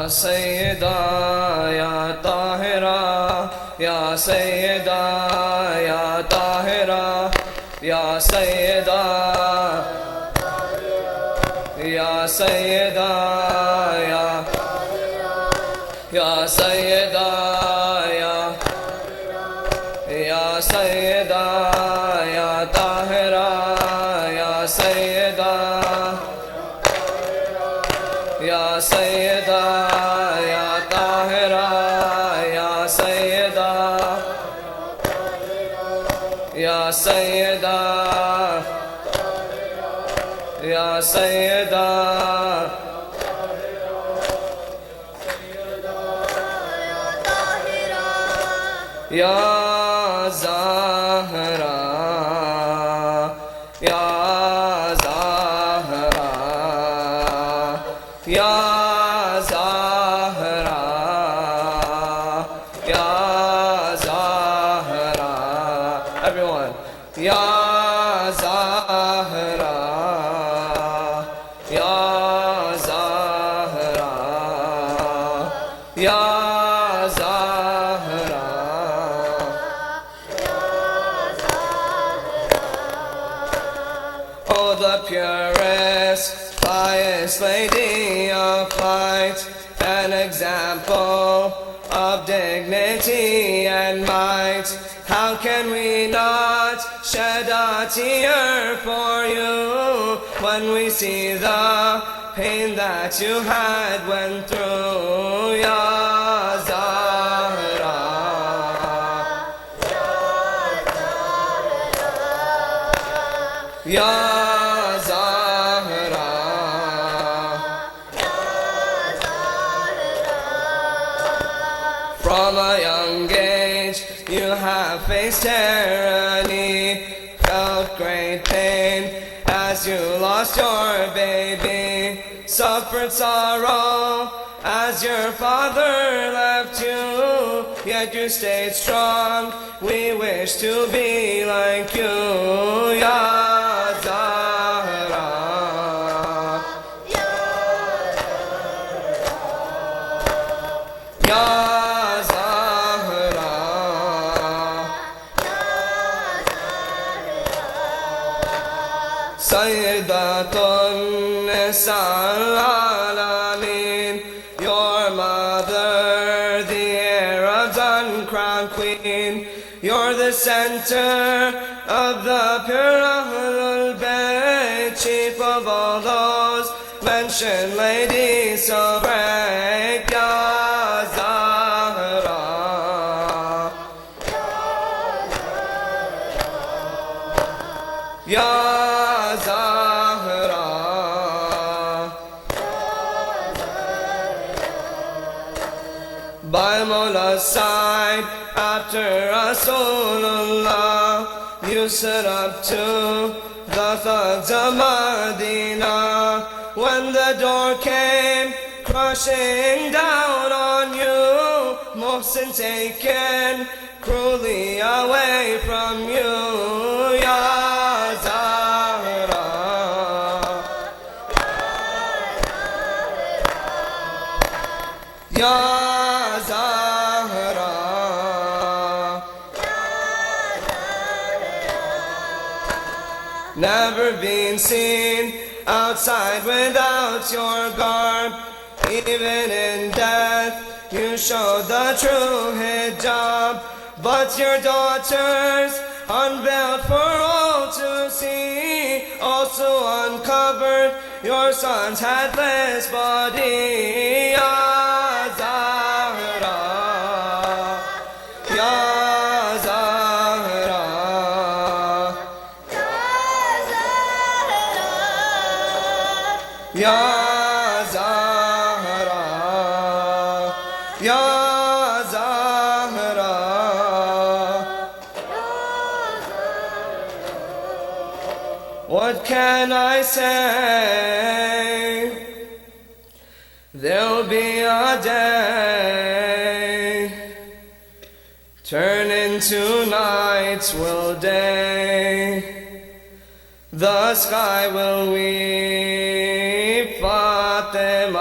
Sayyida, Ya Tahira, Ya Sayyida, Ya Tahira, Ya Sayyida, Ya Sayyida, Ya Sayyida, Ya Sayyida, Ya Tahira, Ya Sayyida, Ya Sayyida, Ya Tahira, Ya Sayyida, Ya Sayyida, Ya Sayyida, Ya Zahra, Ya Zahra, Ya Zahra, Ya Zahra. Everyone. Ya Zahra, Ya Zahra, Ya Zahra. Oh, the purest, pious lady of light, an example of dignity and might. How can we not shed a tear for you when we see the pain that you had went through? Ya Zahra, Ya Zahra, from a young age you have faced tyranny, felt great pain as you lost your baby, suffered sorrow as your father left you, yet you stayed strong. We wish to be like you, Ya Zahra, Ya Zahra, Sayyidatun Nisa'al Alameen, your mother, the Arab's uncrowned queen. You're the center of the pure Ahlul Bayt, chief of all those mentioned ladies so great. Ya Zahra, Ya Zahra, by Mawla's side after Rasulullah, you stood up to the thugs of Medina. When the door came crushing down on you, Muhsin taken cruelly away from you, Ya Zahra, Ya Zahra, never been seen outside without your garb. Even in death you showed the true hijab, but your daughters unveiled for all to see, also uncovered your son's headless body. Ya Zahra, Ya Zahra, Ya Zahra, Ya Zahra. What can I say? There'll be a day, turn into night will day, the sky will weep, Fatima,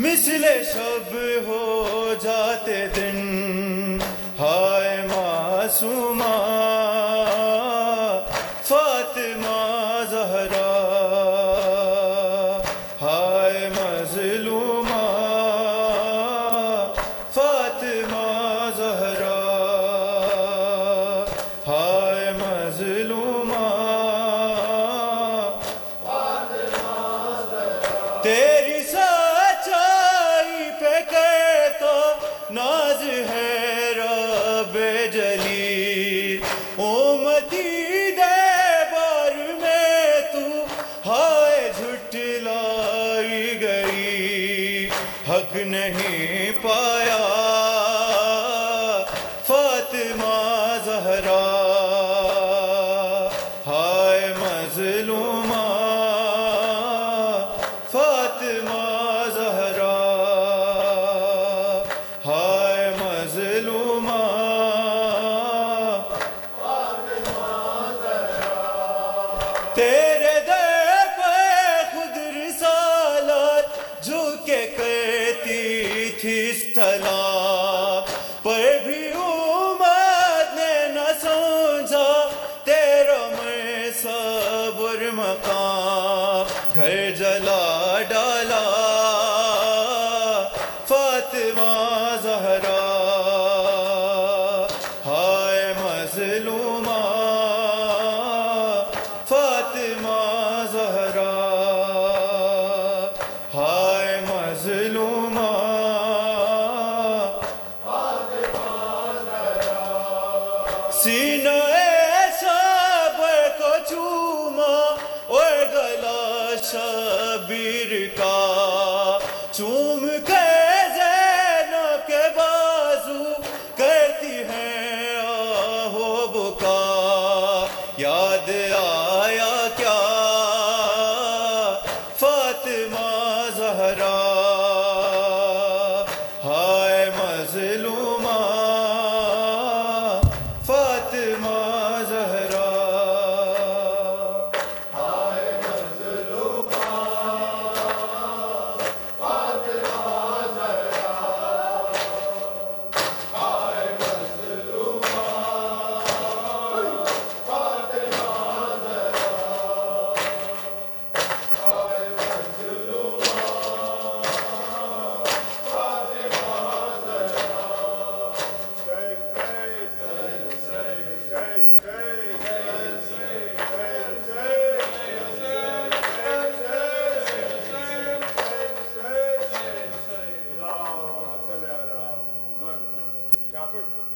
مثل شب ہو جاتے دن ہائے معصومہ فاطمہ زہرا ہائے مظلومہ فاطمہ زہرا ہائے مظلومہ تیری سچائی پہ کہتا ناز ہے رب جلیل امتی دے بار میں تو ہائے جھٹلائی گئی حق نہیں پایا فاطمہ زہرا ہائے مظلومہ فاطمہ زہرا ہائے مظلومہ تیرے در پہ خود رسالت جو کہ کہتی تھی سلام پر بھی امت نے نہ سمجھا تیرا میں صبر مقام گھر جلا ڈالا فاطمہ زہرا ہائے مظلومہ فاطمہ زہرا ہائے مظلومہ سینہ صبر کو چوما اور گلا شبیر کا چوم کے زینب کے بازو کرتی ہیں آہو بکا یاد آیا کیا فاطمہ زہرا ہائے مظلومہ فاطمہ زہرا Jaffer?